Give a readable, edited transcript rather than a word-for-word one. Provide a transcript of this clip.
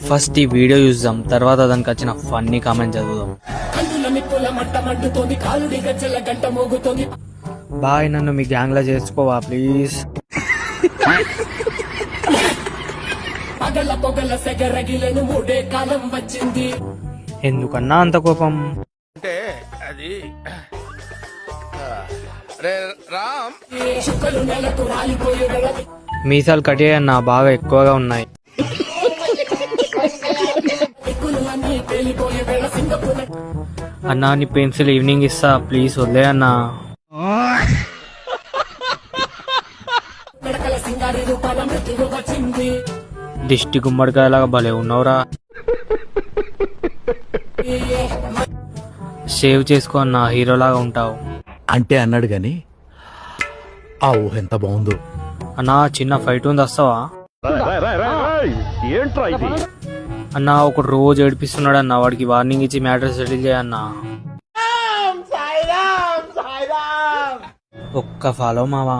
First ఈ video చూద్దాం, తర్వాత దానికి వచ్చిన ఫన్నీ కామెంట్ చదువుదాం. బాయ్, నన్ను మీ గ్యాంగ్ లో చేసుకోవా ప్లీజ్. ఎందుకన్నా అంత కోపం? అంటే అది రామ్ మీసాలు కట్టేయన్నా బాగా ఎక్కువగా ఉన్నాయి. అన్నా నీ పెన్సిల్ ఈవినింగ్ ఇస్తా ప్లీజ్ వదిలే అన్నా. దిష్టి గుమ్మడికాయలాగా భలే ఉన్నావురా. షేవ్ చేసుకో అన్నా, హీరోలాగా ఉంటావు. అంటే అన్నాడు గాని ఆ ఊహ ఎంత బాగుందో. అన్నా చిన్న ఫైట్ ఉంది, వస్తావా? అన్నా ఒకడు రోజు ఏడిపిస్తున్నాడు అన్న, వాడికి వార్నింగ్ ఇచ్చి మ్యాటర్ సెటిల్ చేయన్నా. ఒక్క ఫాలో మావా.